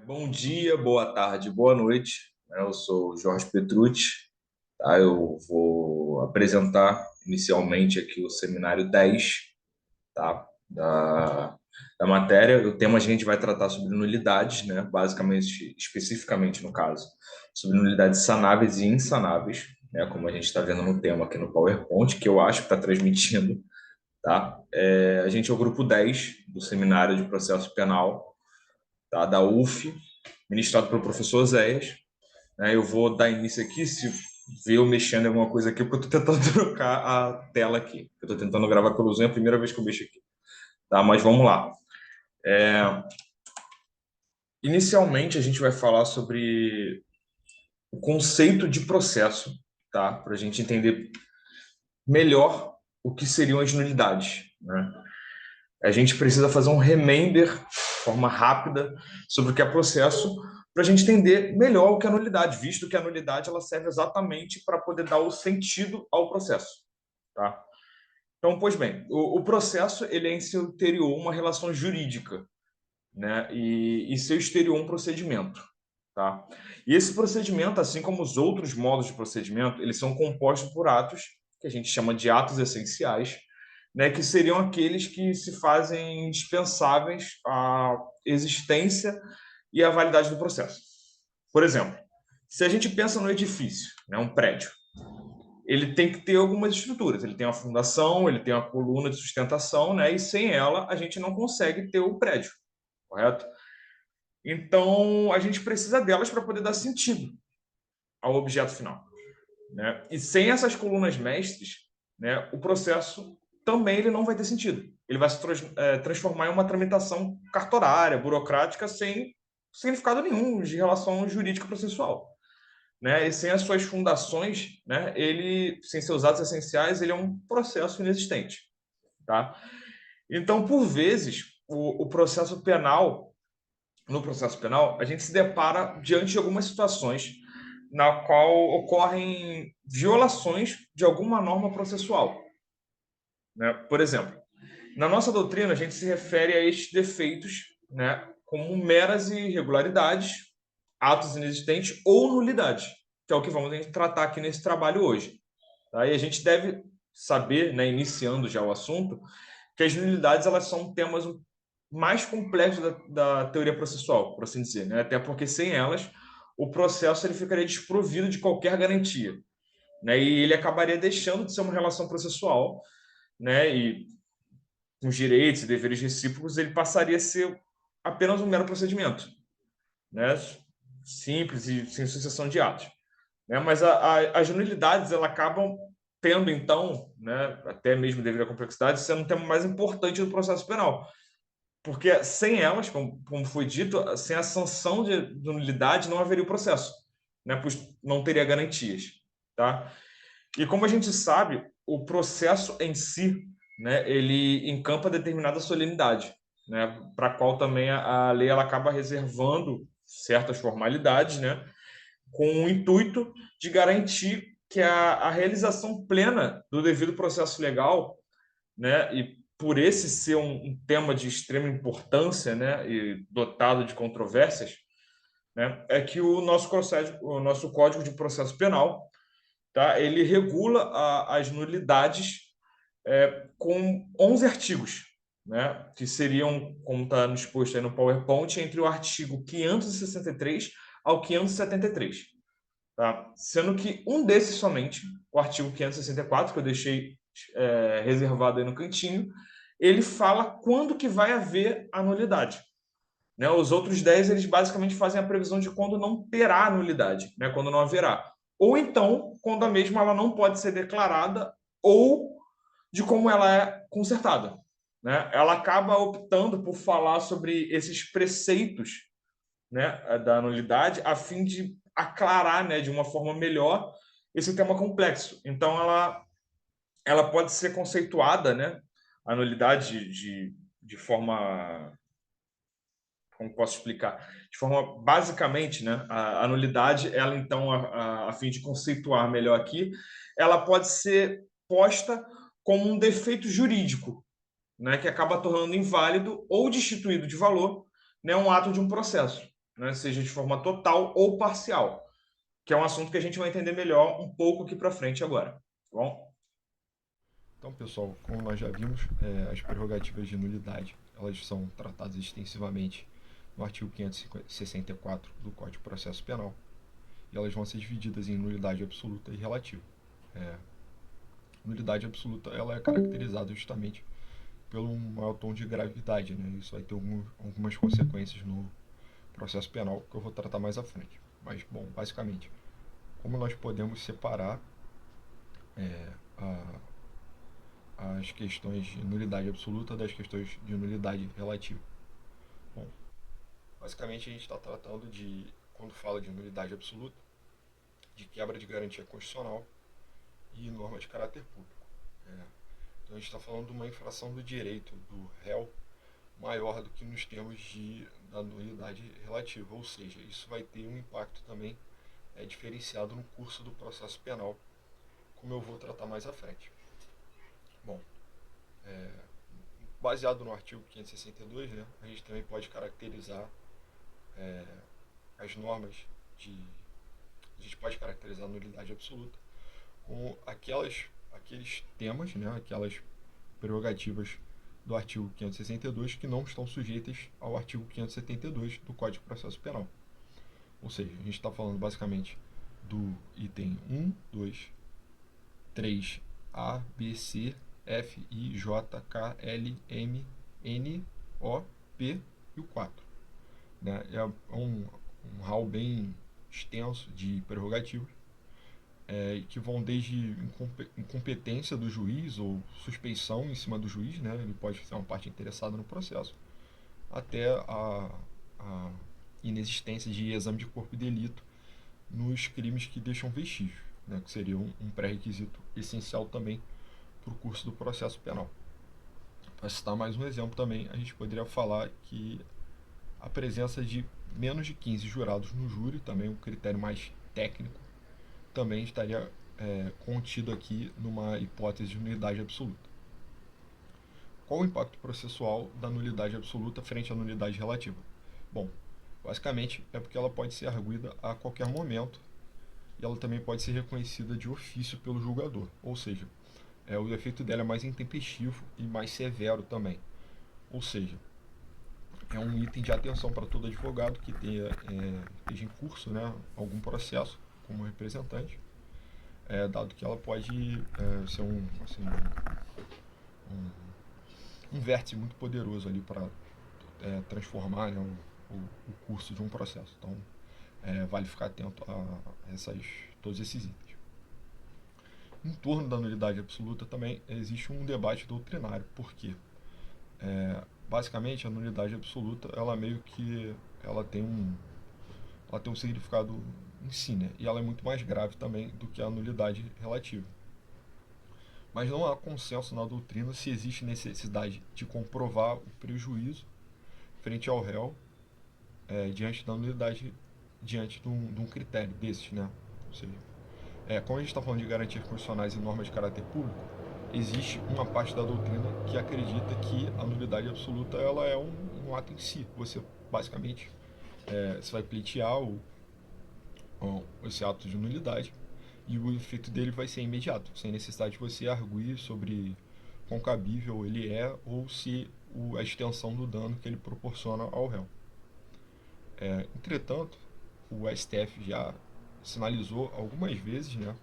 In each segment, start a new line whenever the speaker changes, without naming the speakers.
Bom dia, boa tarde, boa noite. Eu sou o Jorge Petrucci, tá? Eu vou apresentar inicialmente aqui o seminário 10, tá? Da matéria. O tema a gente vai tratar sobre nulidades, né? Basicamente, especificamente no caso, sobre nulidades sanáveis e insanáveis, né? Como a gente está vendo no tema aqui no PowerPoint, que eu acho que está transmitindo, tá? A gente é o grupo 10 do seminário de processo penal, tá? Da UF, ministrado pelo professor Zéias, né? Eu vou dar início aqui, se ver eu mexendo em alguma coisa aqui, porque eu estou tentando trocar a tela aqui. Eu estou tentando gravar pelo Zoom, é a primeira vez que eu mexo aqui. Tá, mas vamos lá. Inicialmente, a gente vai falar sobre o conceito de processo, tá? Para a gente entender melhor o que seriam as nulidades, né? A gente precisa fazer um remember, de forma rápida, sobre o que é processo, para a gente entender melhor o que é nulidade, visto que a nulidade ela serve exatamente para poder dar o sentido ao processo, tá? Então, pois bem, o processo ele é em seu interior uma relação jurídica, né? E em seu exterior um procedimento, tá? E esse procedimento, assim como os outros modos de procedimento, eles são compostos por atos que a gente chama de atos essenciais, né? Que seriam aqueles que se fazem indispensáveis à existência e à validade do processo. Por exemplo, se a gente pensa no edifício, né? Um prédio, ele tem que ter algumas estruturas. Ele tem a fundação, ele tem a coluna de sustentação, né? E sem ela a gente não consegue ter o prédio, correto? Então a gente precisa delas para poder dar sentido ao objeto final, né? E sem essas colunas mestres, né? O processo também ele não vai ter sentido. Ele vai se transformar em uma tramitação cartorária, burocrática, sem significado nenhum de relação jurídica processual, né? E sem as suas fundações, né? Ele, sem seus atos essenciais, ele é um processo inexistente, tá? Então, por vezes, o processo penal, no processo penal, a gente se depara diante de algumas situações na qual ocorrem violações de alguma norma processual, né? Por exemplo, na nossa doutrina, a gente se refere a estes defeitos, né, como meras irregularidades, atos inexistentes ou nulidades, que é o que vamos tratar aqui nesse trabalho hoje. Tá? E a gente deve saber, né, iniciando já o assunto, que as nulidades elas são temas mais complexos da teoria processual, por assim dizer, né? Até porque sem elas o processo ele ficaria desprovido de qualquer garantia, né? E ele acabaria deixando de ser uma relação processual, né? E com os direitos e deveres recíprocos ele passaria a ser apenas um mero procedimento, né? Simples e sem sucessão de atos, né? Mas as nulidades elas acabam tendo então, né, até mesmo devido à complexidade, sendo um tema mais importante do processo penal, porque sem elas, como foi dito, sem a sanção de nulidade não haveria o processo, né, pois não teria garantias, tá? E como a gente sabe, o processo em si, né, ele encampa determinada solenidade, né, para a qual também a lei ela acaba reservando certas formalidades, né, com o intuito de garantir que a realização plena do devido processo legal, né, e por esse ser um tema de extrema importância, né, e dotado de controvérsias, né, é que o nosso Código de Processo Penal, tá, ele regula as nulidades com 11 artigos, né, que seriam, como está exposto aí no PowerPoint, entre o artigo 563 ao 573. Tá? Sendo que um desses somente, o artigo 564, que eu deixei reservado aí no cantinho, ele fala quando que vai haver a nulidade. Né? Os outros 10, eles basicamente fazem a previsão de quando não terá nulidade, né? Quando não haverá. Ou então, quando a mesma ela não pode ser declarada, ou de como ela é consertada. Né? Ela acaba optando por falar sobre esses preceitos, né, da nulidade, a fim de aclarar, né, de uma forma melhor esse tema complexo. Então, ela pode ser conceituada, né, a nulidade de forma, como posso explicar, de forma basicamente, né, a nulidade, ela então, a fim de conceituar melhor aqui, ela pode ser posta como um defeito jurídico, né, que acaba tornando inválido ou destituído de valor, né, um ato de um processo. né, seja de forma total ou parcial, que é um assunto que a gente vai entender melhor um pouco aqui para frente agora, tá bom?
Então, pessoal, como nós já vimos, as prerrogativas de nulidade elas são tratadas extensivamente no artigo 564 do Código de Processo Penal e elas vão ser divididas em nulidade absoluta e relativa. É, nulidade absoluta ela é caracterizada justamente pelo maior tom de gravidade, né? Isso vai ter algumas consequências no processo penal que eu vou tratar mais à frente. Mas, bom, basicamente, como nós podemos separar a, as questões de nulidade absoluta das questões de nulidade relativa? Bom, basicamente a gente está tratando de, quando fala de nulidade absoluta, de quebra de garantia constitucional e norma de caráter público. Então a gente está falando de uma infração do direito do réu maior do que nos termos da nulidade relativa, ou seja, isso vai ter um impacto também diferenciado no curso do processo penal, como eu vou tratar mais à frente. Bom, baseado no artigo 562, né, a gente também pode caracterizar as normas de. A gente pode caracterizar a nulidade absoluta como aqueles temas, né, aquelas prerrogativas do artigo 562 que não estão sujeitas ao artigo 572 do Código de Processo Penal. Ou seja, a gente está falando basicamente do item 1, 2, 3, A, B, C, F, I, J, K, L, M, N, O, P e o 4. Né? É um hall bem extenso de prerrogativas que vão desde incompetência do juiz ou suspeição em cima do juiz, né? Ele pode ser uma parte interessada no processo, até a inexistência de exame de corpo e delito nos crimes que deixam vestígios, né? Que seria um pré-requisito essencial também para o curso do processo penal. Para citar mais um exemplo também, a gente poderia falar que a presença de menos de 15 jurados no júri, também um critério mais técnico, também estaria contido aqui numa hipótese de nulidade absoluta. Qual o impacto processual da nulidade absoluta frente à nulidade relativa? Bom, basicamente é porque ela pode ser arguida a qualquer momento e ela também pode ser reconhecida de ofício pelo julgador, ou seja, o efeito dela é mais intempestivo e mais severo também. Ou seja, é um item de atenção para todo advogado que esteja em curso, né, algum processo como representante, dado que ela pode ser um vértice muito poderoso ali para transformar, né, o curso de um processo. Então, vale ficar atento a todos esses itens. Em torno da nulidade absoluta também existe um debate doutrinário. Por quê? Basicamente, a nulidade absoluta, ela meio que ela tem um significado em si, né? E ela é muito mais grave também do que a nulidade relativa. Mas não há consenso na doutrina se existe necessidade de comprovar o prejuízo frente ao réu diante da nulidade, diante de um critério desses, né? Ou seja, como a gente está falando de garantias constitucionais e normas de caráter público, existe uma parte da doutrina que acredita que a nulidade absoluta ela é um ato em si. Você, basicamente, você vai pleitear esse ato de nulidade e o efeito dele vai ser imediato, sem necessidade de você arguir sobre quão cabível ele é ou se a extensão do dano que ele proporciona ao réu. Entretanto, o STF já sinalizou algumas vezes, né,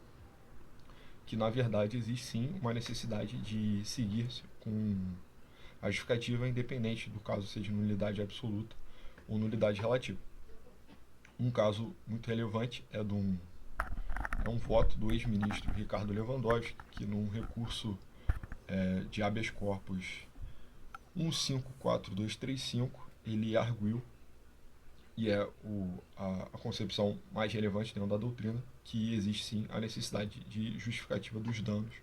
que na verdade existe sim uma necessidade de seguir-se com a justificativa independente do caso seja nulidade absoluta ou nulidade relativa. Um caso muito relevante é um voto do ex-ministro Ricardo Lewandowski, que num recurso de habeas corpus 154235, ele arguiu, e é a concepção mais relevante dentro da doutrina, que existe sim a necessidade de justificativa dos danos,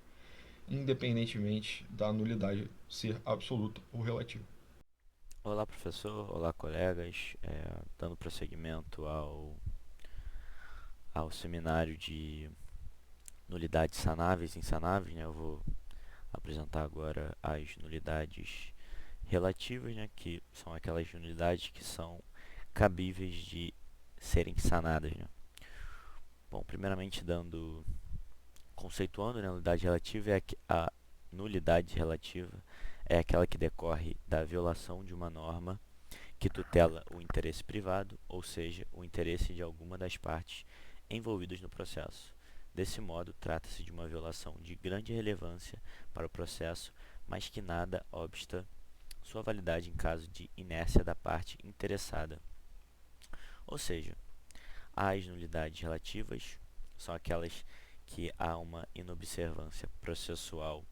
independentemente da nulidade ser absoluta ou relativa.
Olá, professor. Olá, colegas. Dando prosseguimento ao seminário de nulidades sanáveis e insanáveis, né? Eu vou apresentar agora as nulidades relativas, né? Que são aquelas nulidades que são cabíveis de serem sanadas, né? Bom, primeiramente conceituando, né, a nulidade relativa é aquela que decorre da violação de uma norma que tutela o interesse privado, ou seja, o interesse de alguma das partes envolvidas no processo. Desse modo, trata-se de uma violação de grande relevância para o processo, mas que nada obsta sua validade em caso de inércia da parte interessada. Ou seja, as nulidades relativas são aquelas que há uma inobservância processual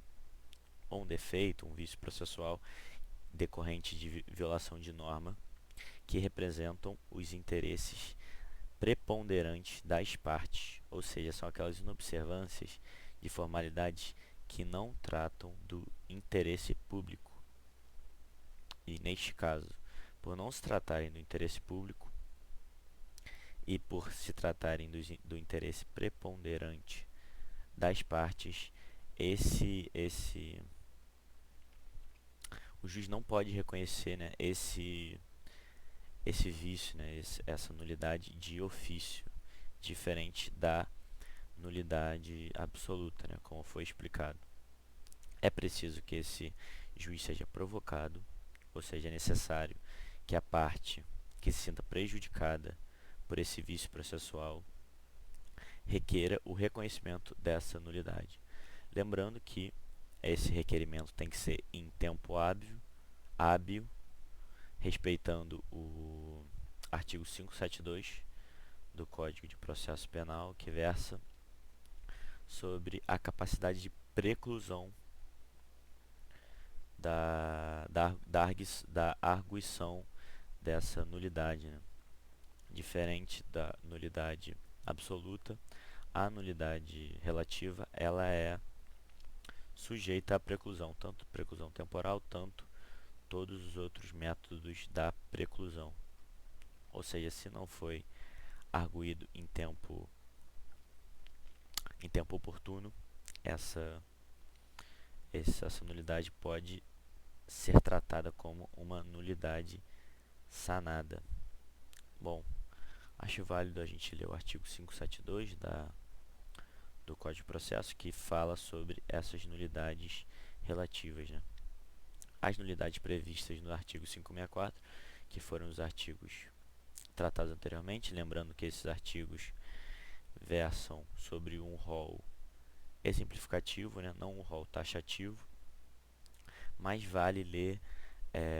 ou um defeito, um vício processual decorrente de violação de norma, que representam os interesses preponderantes das partes, ou seja, são aquelas inobservâncias de formalidades que não tratam do interesse público. E neste caso, por não se tratarem do interesse público e por se tratarem do interesse preponderante das partes, o juiz não pode reconhecer, né, esse vício, né, essa nulidade de ofício, diferente da nulidade absoluta, né, como foi explicado. É preciso que esse juiz seja provocado, ou seja, é necessário que a parte que se sinta prejudicada por esse vício processual requeira o reconhecimento dessa nulidade. Lembrando que esse requerimento tem que ser em tempo hábil, respeitando o artigo 572 do Código de Processo Penal, que versa sobre a capacidade de preclusão da arguição dessa nulidade, né? Diferente da nulidade absoluta, a nulidade relativa ela é sujeita à preclusão, tanto preclusão temporal, tanto todos os outros métodos da preclusão. Ou seja, se não foi arguído em tempo oportuno, essa nulidade pode ser tratada como uma nulidade sanada. Bom, acho válido a gente ler o artigo 572 do Código de Processo, que fala sobre essas nulidades relativas, né? As nulidades previstas no artigo 564, que foram os artigos tratados anteriormente, lembrando que esses artigos versam sobre um rol exemplificativo, né? Não um rol taxativo, mas vale ler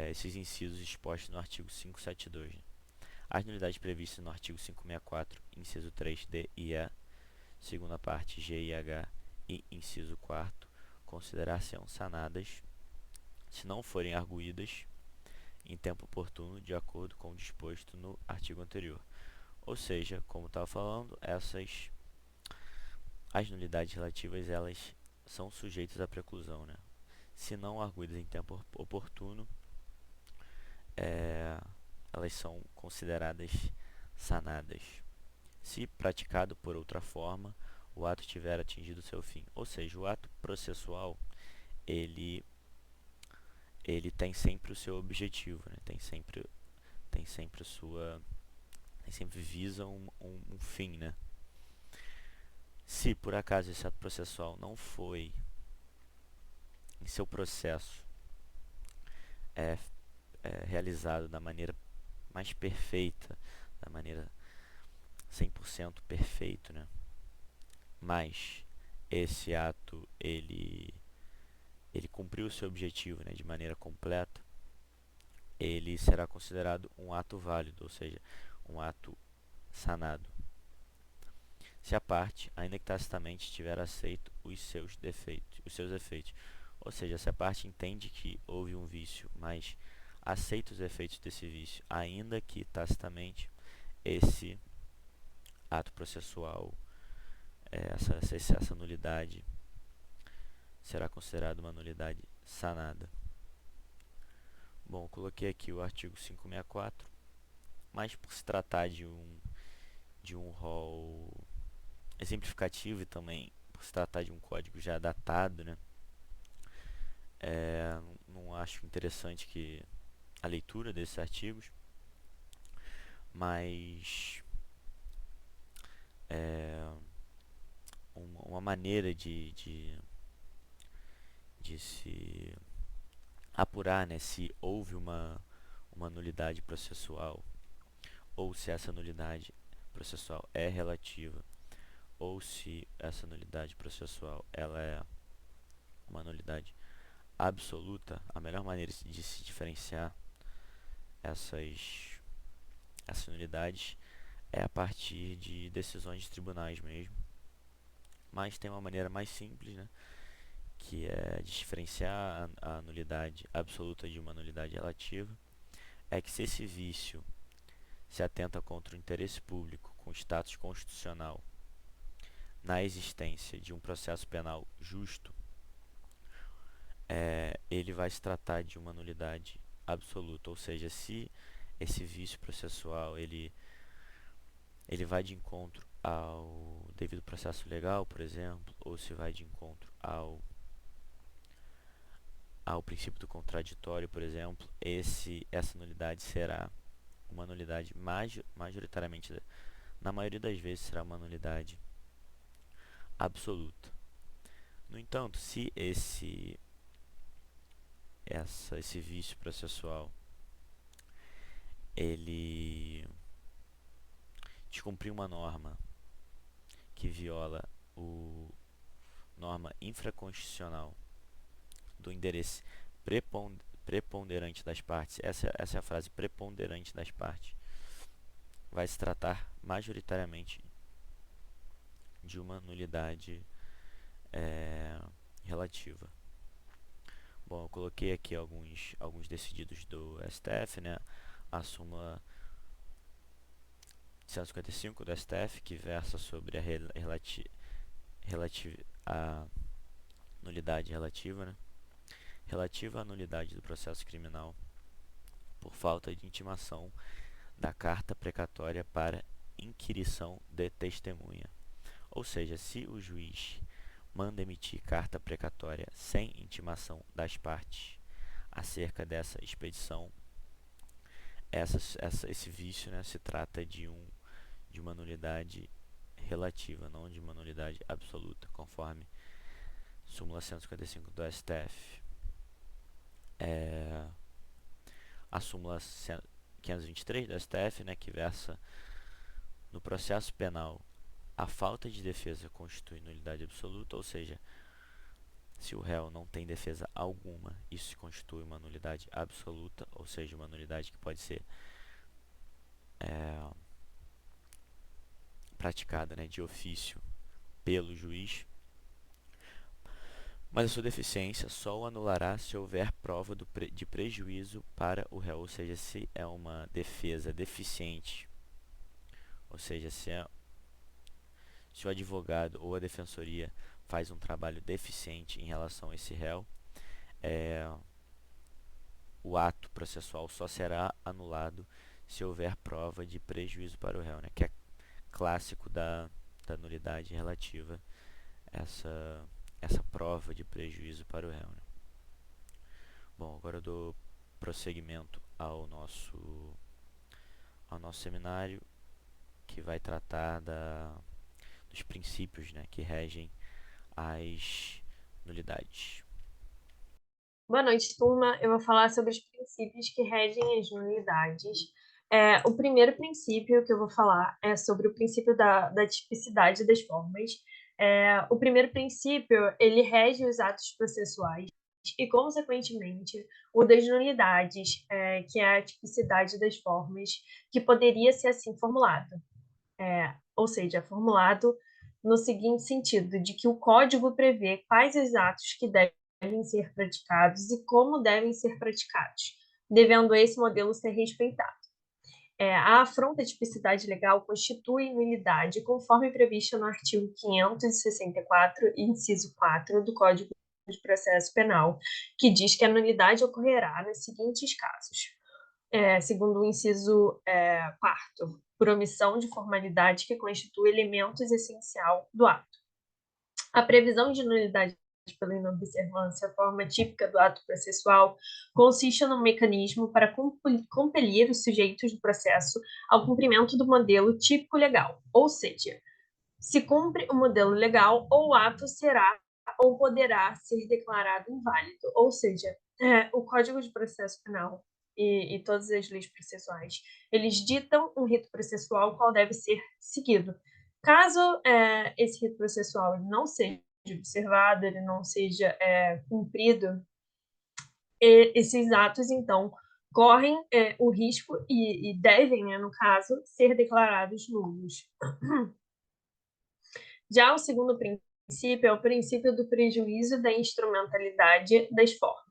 esses incisos expostos no artigo 572. Né? As nulidades previstas no artigo 564, inciso 3, D e E, segunda parte G e H e inciso 4, considerar-se-ão sanadas se não forem arguídas em tempo oportuno, de acordo com o disposto no artigo anterior. Ou seja, como estava falando, as nulidades relativas elas são sujeitas à preclusão, né? Se não arguídas em tempo oportuno, elas são consideradas sanadas. Se praticado por outra forma, o ato tiver atingido seu fim. Ou seja, o ato processual, ele tem sempre o seu objetivo, né? Tem sempre visa um fim, né? Se por acaso esse ato processual não foi em seu processo realizado da maneira mais perfeita, da maneira 100% perfeito, né? Mas esse ato ele cumpriu o seu objetivo, né, de maneira completa, ele será considerado um ato válido, ou seja, um ato sanado. Se a parte, ainda que tacitamente, tiver aceito os seus efeitos, ou seja, se a parte entende que houve um vício, mas aceita os efeitos desse vício, ainda que tacitamente, esse ato processual, essa nulidade, será considerada uma nulidade sanada. Bom, coloquei aqui o artigo 564, mas por se tratar de um rol exemplificativo e também por se tratar de um código já datado, né, não acho interessante que a leitura desses artigos, mais é, uma maneira de se apurar, né, se houve uma nulidade processual ou se essa nulidade processual é relativa ou se essa nulidade processual ela é uma nulidade absoluta. A melhor maneira de se diferenciar essas, essas nulidades é a partir de decisões de tribunais mesmo. Mas tem uma maneira mais simples, né, que é diferenciar a nulidade absoluta de uma nulidade relativa. É que se esse vício se atenta contra o interesse público com status constitucional na existência de um processo penal justo, ele vai se tratar de uma nulidade absoluta, ou seja, se esse vício processual ele vai de encontro ao devido processo legal, por exemplo, ou se vai de encontro ao princípio do contraditório, por exemplo, essa nulidade será uma nulidade majoritariamente, na maioria das vezes, será uma nulidade absoluta. No entanto, se esse vício processual ele descumprir uma norma que viola o norma infraconstitucional do interesse preponderante das partes, essa é a frase, preponderante das partes, vai se tratar majoritariamente de uma nulidade relativa. Bom, eu coloquei aqui alguns decididos do STF, né? A súmula 155 do STF, que versa sobre a nulidade relativa, né? Relativa à nulidade do processo criminal por falta de intimação da carta precatória para inquirição de testemunha. Ou seja, se o juiz manda emitir carta precatória sem intimação das partes acerca dessa expedição, esse vício, né, se trata de uma nulidade relativa, não de uma nulidade absoluta, conforme súmula 155 do STF. A súmula 523 do STF, né, que versa no processo penal, a falta de defesa constitui nulidade absoluta, ou seja, se o réu não tem defesa alguma, isso constitui uma nulidade absoluta, ou seja, uma nulidade que pode ser praticada, né, de ofício pelo juiz, mas a sua deficiência só o anulará se houver prova de prejuízo para o réu, ou seja, se é uma defesa deficiente, ou seja, se o advogado ou a defensoria faz um trabalho deficiente em relação a esse réu, o ato processual só será anulado se houver prova de prejuízo para o réu, né, que é clássico da nulidade relativa, essa prova de prejuízo para o réu, né? Bom, agora eu dou prosseguimento ao nosso seminário, que vai tratar dos princípios, né, que regem as nulidades.
Boa noite, turma. Eu vou falar sobre os princípios que regem as nulidades. O primeiro princípio que eu vou falar é sobre o princípio da tipicidade das formas. O primeiro princípio, ele rege os atos processuais e, consequentemente, o das nulidades, que é a tipicidade das formas, que poderia ser assim formulado. Ou seja, formulado no seguinte sentido, de que o Código prevê quais os atos que devem ser praticados e como devem ser praticados, devendo esse modelo ser respeitado. A afronta à tipicidade legal constitui nulidade conforme prevista no artigo 564, inciso 4 do Código de Processo Penal, que diz que a nulidade ocorrerá nos seguintes casos. Segundo o inciso 4º, por omissão de formalidade que constitui elementos essencial do ato. A previsão de nulidade pela inobservância, a forma típica do ato processual, consiste no mecanismo para compelir os sujeitos do processo ao cumprimento do modelo típico legal, ou seja, se cumpre o modelo legal, ou o ato será ou poderá ser declarado inválido, ou seja, o Código de Processo Penal e todas as leis processuais, eles ditam um rito processual qual deve ser seguido. Caso esse rito processual não seja observado, ele não seja cumprido, esses atos, então, correm o risco e devem, né, no caso, ser declarados nulos. Já o segundo princípio é o princípio do prejuízo da instrumentalidade das formas.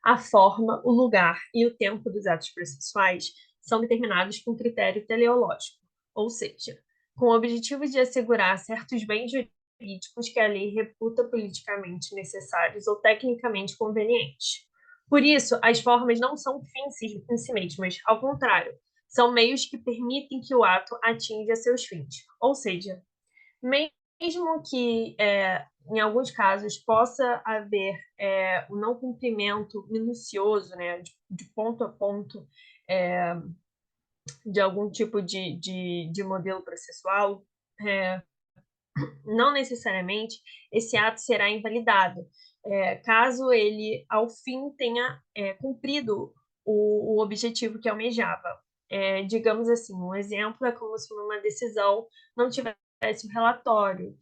A forma, o lugar e o tempo dos atos processuais são determinados com critério teleológico, ou seja, com o objetivo de assegurar certos bens jurídicos que a lei reputa politicamente necessários ou tecnicamente convenientes. Por isso, as formas não são fins em si mesmas, ao contrário, são meios que permitem que o ato atinja seus fins, ou seja, mesmo que em alguns casos possa haver o não cumprimento minucioso, né, de ponto a ponto, de algum tipo de modelo processual, não necessariamente esse ato será invalidado, caso ele, ao fim, tenha cumprido o objetivo que almejava. Digamos assim, um exemplo é como se uma decisão não tivesse um relatório,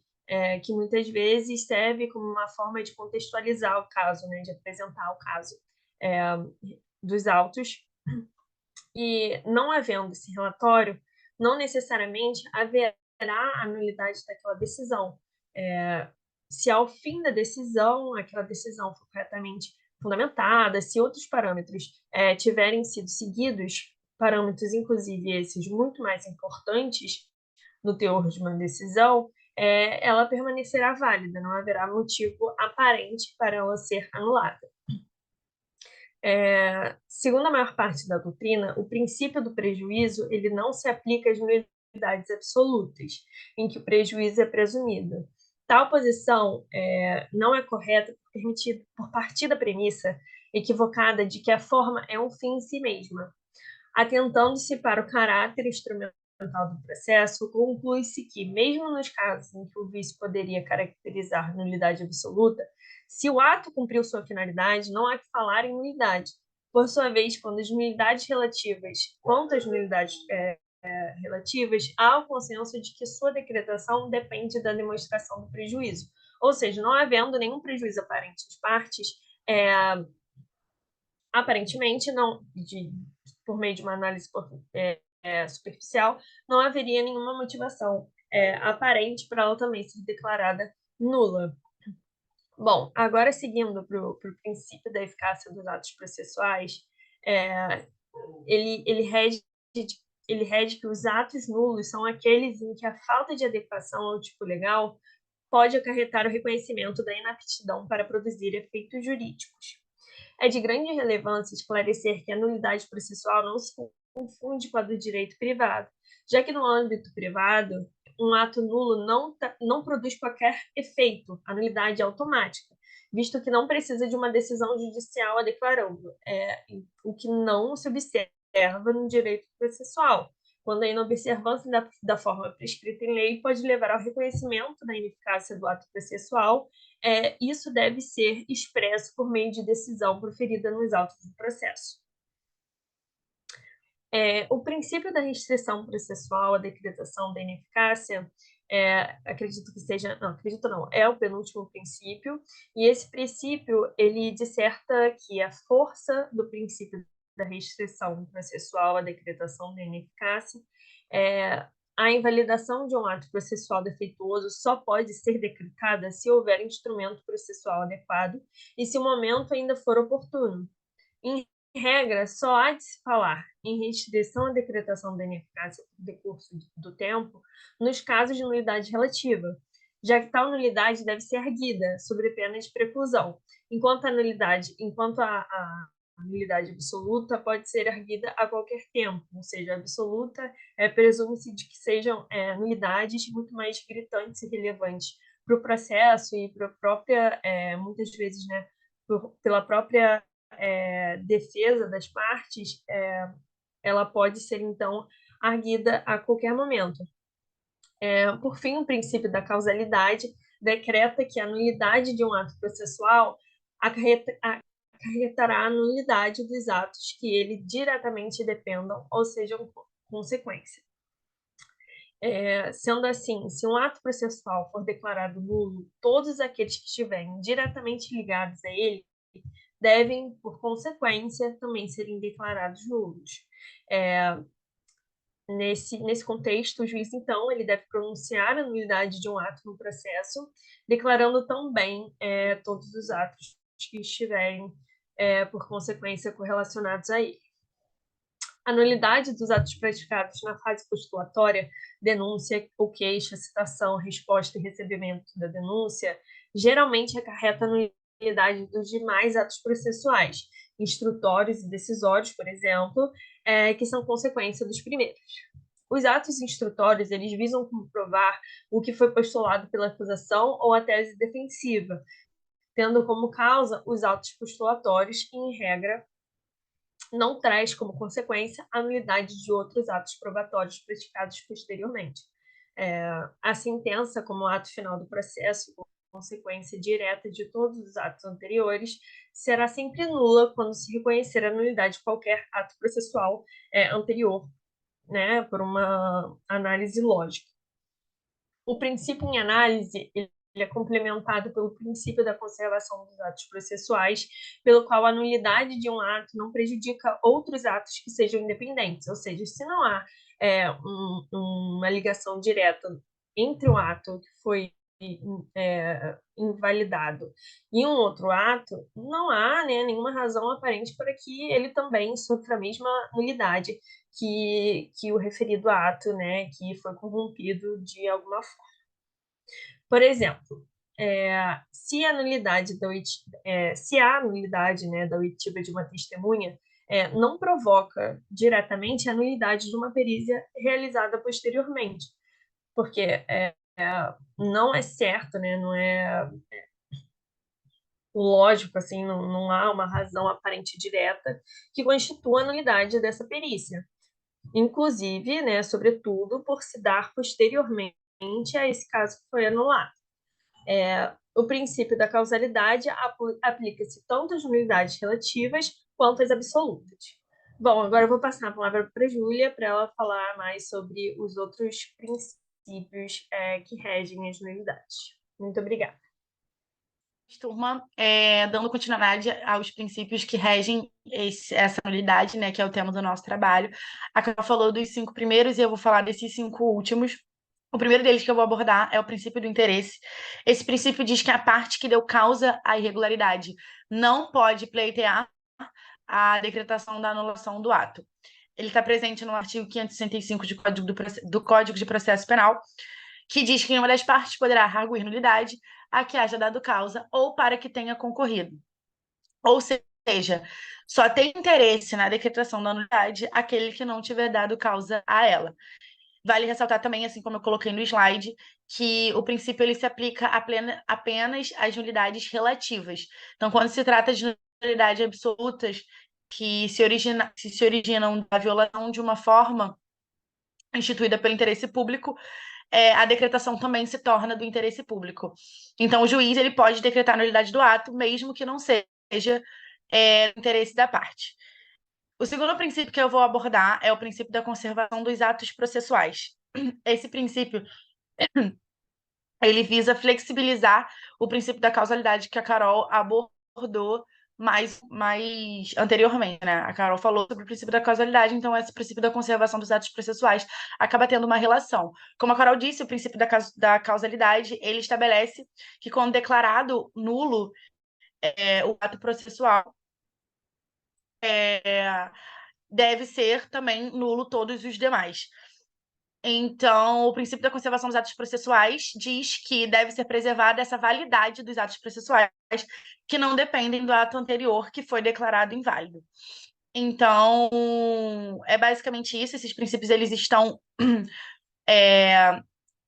que muitas vezes serve como uma forma de contextualizar o caso, né, de apresentar o caso dos autos, e não havendo esse relatório, não necessariamente haverá a nulidade daquela decisão. Se ao fim da decisão, aquela decisão for corretamente fundamentada, se outros parâmetros tiverem sido seguidos, parâmetros inclusive esses muito mais importantes no teor de uma decisão, ela permanecerá válida, não haverá motivo aparente para ela ser anulada. Segundo a maior parte da doutrina, o princípio do prejuízo ele não se aplica às nulidades absolutas, em que o prejuízo é presumido. Tal posição não é correta por partir da premissa equivocada de que a forma é um fim em si mesma. Atentando-se para o caráter instrumental do processo, conclui-se que, mesmo nos casos em que o vício poderia caracterizar nulidade absoluta, se o ato cumpriu sua finalidade, não há que falar em nulidade. Por sua vez, quanto às nulidades relativas, há o consenso de que sua decretação depende da demonstração do prejuízo. Ou seja, não havendo nenhum prejuízo aparente das partes, aparentemente, por meio de uma análise superficial, não haveria nenhuma motivação aparente para ela também ser declarada nula. Bom, agora seguindo para o princípio da eficácia dos atos processuais, ele rege que os atos nulos são aqueles em que a falta de adequação ao tipo legal pode acarretar o reconhecimento da inaptidão para produzir efeitos jurídicos. É de grande relevância esclarecer que a nulidade processual não se confunde com a do direito privado, já que no âmbito privado, um ato nulo não produz qualquer efeito, a nulidade é automática, visto que não precisa de uma decisão judicial a declarando, o que não se observa no direito processual, quando a inobservância da forma prescrita em lei pode levar ao reconhecimento da ineficácia do ato processual. Isso deve ser expresso por meio de decisão proferida nos autos do processo. O princípio da restrição processual, a decretação da ineficácia, acredito que seja, não, acredito não, é o penúltimo princípio, e esse princípio, ele disserta que a força do princípio da restrição processual, a decretação da ineficácia, a invalidação de um ato processual defeituoso só pode ser decretada se houver instrumento processual adequado e se o momento ainda for oportuno. Em regra, só há de se falar em restrição à decretação da ineficácia por decurso do tempo nos casos de nulidade relativa, já que tal nulidade deve ser erguida sobre pena de preclusão, enquanto a nulidade absoluta pode ser erguida a qualquer tempo, ou seja, absoluta presume-se de que sejam nulidades muito mais gritantes e relevantes o processo e para a própria, muitas vezes, né, pela própria defesa das partes, ela pode ser, então, arguida a qualquer momento. Por fim, o princípio da causalidade decreta que a nulidade de um ato processual acarretará a nulidade dos atos que ele diretamente dependam ou sejam consequência. Sendo assim, se um ato processual for declarado nulo, todos aqueles que estiverem diretamente ligados a ele devem, por consequência, também serem declarados nulos. Nesse contexto, o juiz, então, ele deve pronunciar a nulidade de um ato no processo, declarando também todos os atos que estiverem, por consequência, correlacionados a ele. A nulidade dos atos praticados na fase postulatória, denúncia ou queixa, citação, resposta e recebimento da denúncia, geralmente acarreta a nulidade dos demais atos processuais, instrutórios e decisórios, por exemplo, que são consequência dos primeiros. Os atos instrutórios, eles visam comprovar o que foi postulado pela acusação ou a tese defensiva, tendo como causa os atos postulatórios que, em regra, não traz como consequência a nulidade de outros atos probatórios praticados posteriormente. A sentença, como ato final do processo, consequência direta de todos os atos anteriores, será sempre nula quando se reconhecer a nulidade de qualquer ato processual anterior, né, por uma análise lógica. O princípio em análise, ele é complementado pelo princípio da conservação dos atos processuais, pelo qual a nulidade de um ato não prejudica outros atos que sejam independentes, ou seja, se não há uma ligação direta entre o ato que foi invalidado e um outro ato, não há, né, nenhuma razão aparente para que ele também sofra a mesma nulidade que o referido ato, né, que foi corrompido de alguma forma. Por exemplo, se a nulidade, né, da oitiva de uma testemunha não provoca diretamente a nulidade de uma perícia realizada posteriormente, porque não é certo, né, não é lógico, assim, não há uma razão aparente direta que constitua a nulidade dessa perícia. Inclusive, né, sobretudo, por se dar posteriormente a esse caso que foi anulado. O princípio da causalidade aplica-se tanto às nulidades relativas quanto às absolutas. Bom, agora eu vou passar a palavra para a Júlia para ela falar mais sobre os outros princípios que regem as nulidades. Muito obrigada.
Turma, dando continuidade aos princípios que regem essa nulidade, né, que é o tema do nosso trabalho. A Carol falou dos 5 primeiros e eu vou falar desses 5 últimos. O primeiro deles que eu vou abordar é o princípio do interesse. Esse princípio diz que a parte que deu causa à irregularidade não pode pleitear a decretação da anulação do ato. Ele está presente no artigo 565 do Código de Processo Penal, que diz que nenhuma das partes poderá arguir nulidade a que haja dado causa ou para que tenha concorrido. Ou seja, só tem interesse na decretação da nulidade aquele que não tiver dado causa a ela. Vale ressaltar também, assim como eu coloquei no slide, que o princípio ele se aplica apenas às nulidades relativas. Então, quando se trata de nulidades absolutas que se originam da violação de uma forma instituída pelo interesse público, a decretação também se torna do interesse público. Então, o juiz ele pode decretar a nulidade do ato, mesmo que não seja do interesse da parte. O segundo princípio que eu vou abordar é o princípio da conservação dos atos processuais. Esse princípio ele visa flexibilizar o princípio da causalidade que a Carol abordou mais anteriormente, né? A Carol falou sobre o princípio da causalidade, então esse princípio da conservação dos atos processuais acaba tendo uma relação. Como a Carol disse, o princípio da causalidade, ele estabelece que quando declarado nulo o ato processual, deve ser também nulo todos os demais. Então, o princípio da conservação dos atos processuais diz que deve ser preservada essa validade dos atos processuais que não dependem do ato anterior que foi declarado inválido. Então, é basicamente isso. Esses princípios eles estão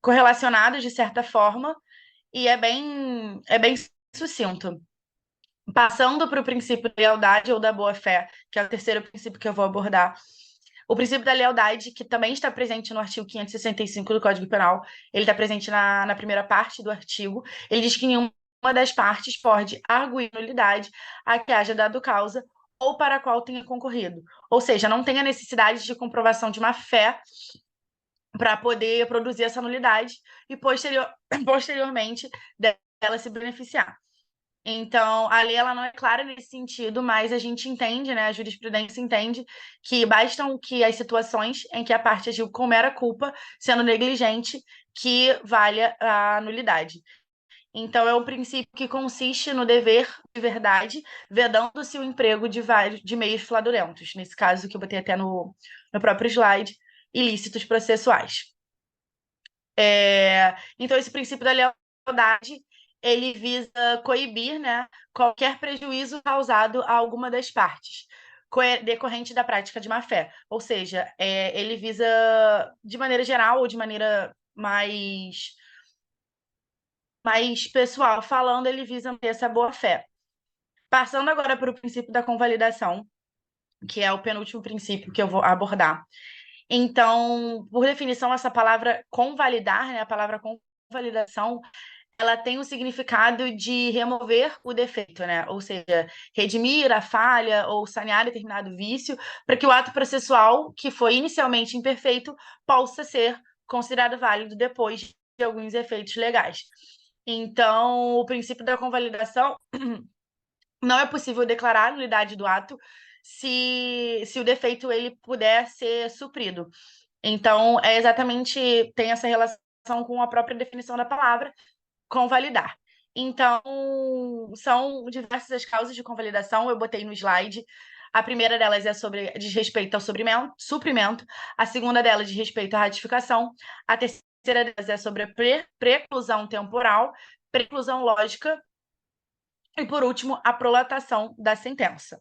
correlacionados de certa forma e é bem sucinto. Passando para o princípio da lealdade ou da boa-fé, que é o terceiro princípio que eu vou abordar. O princípio da lealdade, que também está presente no artigo 565 do Código Penal, ele está presente na primeira parte do artigo. Ele diz que nenhuma das partes pode arguir nulidade a que haja dado causa ou para a qual tenha concorrido. Ou seja, não tem a necessidade de comprovação de má-fé para poder produzir essa nulidade e posteriormente dela se beneficiar. Então, a lei ela não é clara nesse sentido, mas a gente entende, né, a jurisprudência entende que bastam que as situações em que a parte agiu com mera culpa, sendo negligente, que valha a nulidade. Então, é um princípio que consiste no dever de verdade, vedando-se o emprego de meios fraudulentos, nesse caso que eu botei até no próprio slide, ilícitos processuais. Então, esse princípio da lealdade, ele visa coibir, né, qualquer prejuízo causado a alguma das partes, decorrente da prática de má-fé. Ou seja, ele visa, de maneira geral ou de maneira mais pessoal falando, ele visa manter essa boa-fé. Passando agora para o princípio da convalidação, que é o penúltimo princípio que eu vou abordar. Então, por definição, essa palavra convalidar, né, a palavra convalidação, ela tem o significado de remover o defeito, né? Ou seja, redimir a falha ou sanear determinado vício, para que o ato processual, que foi inicialmente imperfeito, possa ser considerado válido depois de alguns efeitos legais. Então, o princípio da convalidação não é possível declarar a nulidade do ato se o defeito ele puder ser suprido. Então, tem essa relação com a própria definição da palavra, convalidar. Então, são diversas as causas de convalidação, eu botei no slide. A primeira delas diz respeito ao suprimento, a segunda delas diz respeito à ratificação, a terceira delas é sobre a preclusão temporal, preclusão lógica, e, por último, a prolatação da sentença.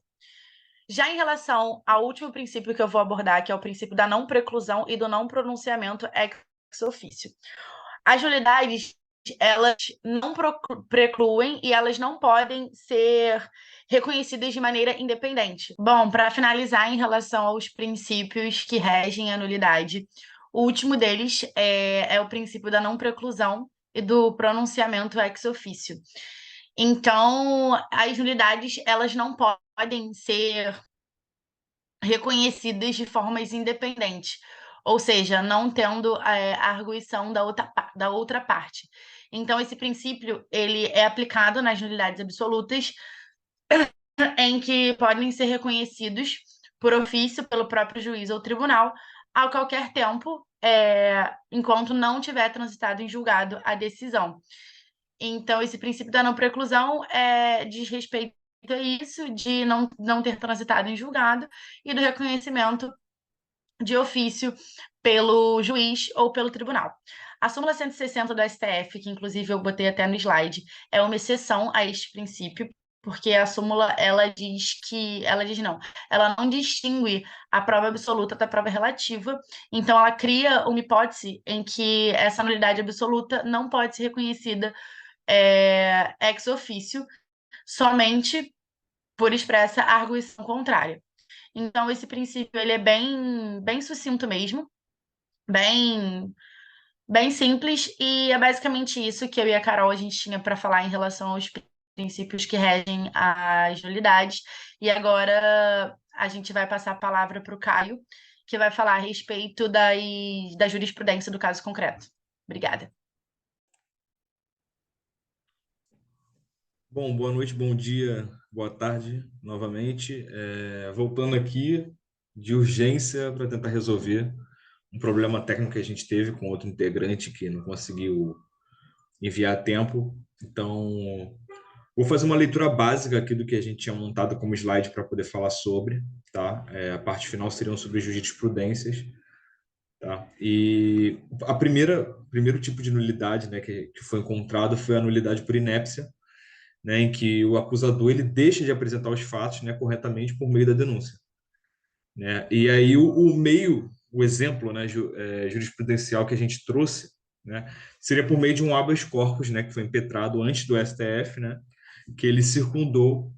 Já em relação ao último princípio que eu vou abordar, que é o princípio da não preclusão e do não pronunciamento ex officio. As nulidades, elas não precluem e elas não podem ser reconhecidas de maneira independente. Bom, para finalizar, em relação aos princípios que regem a nulidade, o último deles é o princípio da não preclusão e do pronunciamento ex officio. Então, as nulidades, elas não podem ser reconhecidas de formas independentes, ou seja, não tendo a arguição da outra parte. Então, esse princípio ele é aplicado nas nulidades absolutas, em que podem ser reconhecidos por ofício pelo próprio juiz ou tribunal a qualquer tempo, enquanto não tiver transitado em julgado a decisão. Então, esse princípio da não preclusão diz respeito a isso, de não ter transitado em julgado, e do reconhecimento de ofício pelo juiz ou pelo tribunal. A súmula 160 do STF, que inclusive eu botei até no slide, é uma exceção a este princípio, porque a súmula ela não distingue a prova absoluta da prova relativa, então ela cria uma hipótese em que essa nulidade absoluta não pode ser reconhecida ex officio, somente por expressa arguição contrária. Então, esse princípio ele é bem, bem sucinto mesmo, bem, bem simples, e é basicamente isso que eu e a Carol a gente tinha para falar em relação aos princípios que regem as nulidades. E agora a gente vai passar a palavra para o Caio, que vai falar a respeito da jurisprudência do caso concreto. Obrigada.
Bom, boa noite, bom dia, boa tarde novamente. Voltando aqui de urgência para tentar resolver um problema técnico que a gente teve com outro integrante que não conseguiu enviar a tempo. Então, vou fazer uma leitura básica aqui do que a gente tinha montado como slide para poder falar sobre, tá? A parte final seriam sobre jurisprudências, tá? E o primeiro tipo de nulidade, né, que foi encontrado foi a nulidade por inépcia, né, em que o acusador ele deixa de apresentar os fatos, né, corretamente por meio da denúncia, né? E aí o exemplo, né, jurisprudencial que a gente trouxe, né? Seria por meio de um habeas corpus, né, que foi impetrado antes do STF, né, que ele circundou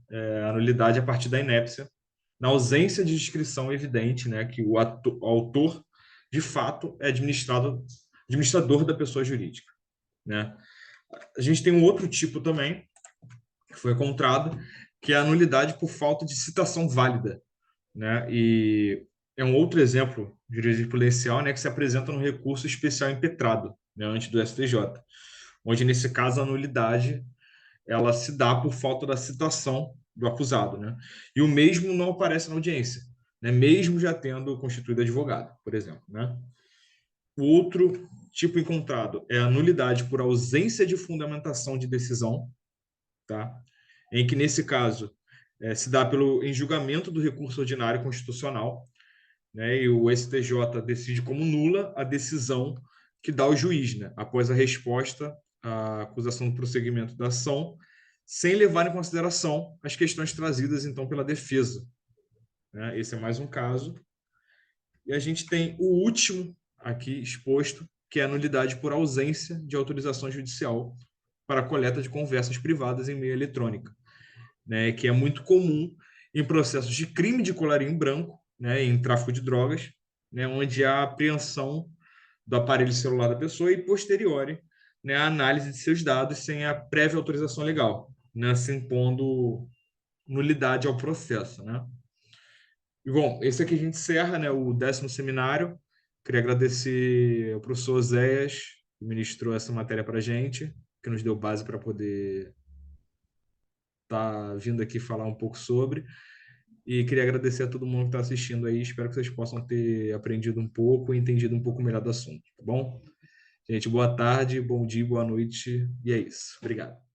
a nulidade a partir da inépcia, na ausência de descrição evidente, né, que o autor, de fato, é administrador da pessoa jurídica, né? A gente tem um outro tipo também, que foi encontrado, que é a nulidade por falta de citação válida, né? E é um outro exemplo jurisprudencial, né, que se apresenta no recurso especial impetrado, né, antes do STJ, onde, nesse caso, a nulidade ela se dá por falta da citação do acusado, né? E o mesmo não aparece na audiência, né? Mesmo já tendo constituído advogado, por exemplo, né? O outro tipo encontrado é a nulidade por ausência de fundamentação de decisão, tá? Em que, nesse caso, se dá pelo em julgamento do recurso ordinário constitucional, né? E o STJ decide como nula a decisão que dá o juiz, né? Após a resposta à acusação do prosseguimento da ação, sem levar em consideração as questões trazidas, então, pela defesa, né? Esse é mais um caso. E a gente tem o último aqui exposto, que é a nulidade por ausência de autorização judicial para a coleta de conversas privadas em meio eletrônica, né? Que é muito comum em processos de crime de colarinho branco, né? Em tráfico de drogas, né? Onde há apreensão do aparelho celular da pessoa e, posteriori, né, a análise de seus dados sem a prévia autorização legal, né, se impondo nulidade ao processo, né? E, bom, esse aqui a gente encerra, né, o 10º seminário. Queria agradecer ao professor Oséias, que ministrou essa matéria para a gente, que nos deu base para poder estar vindo aqui falar um pouco sobre. E queria agradecer a todo mundo que está assistindo aí. Espero que vocês possam ter aprendido um pouco e entendido um pouco melhor do assunto, tá bom? Gente, boa tarde, bom dia, boa noite. E é isso. Obrigado.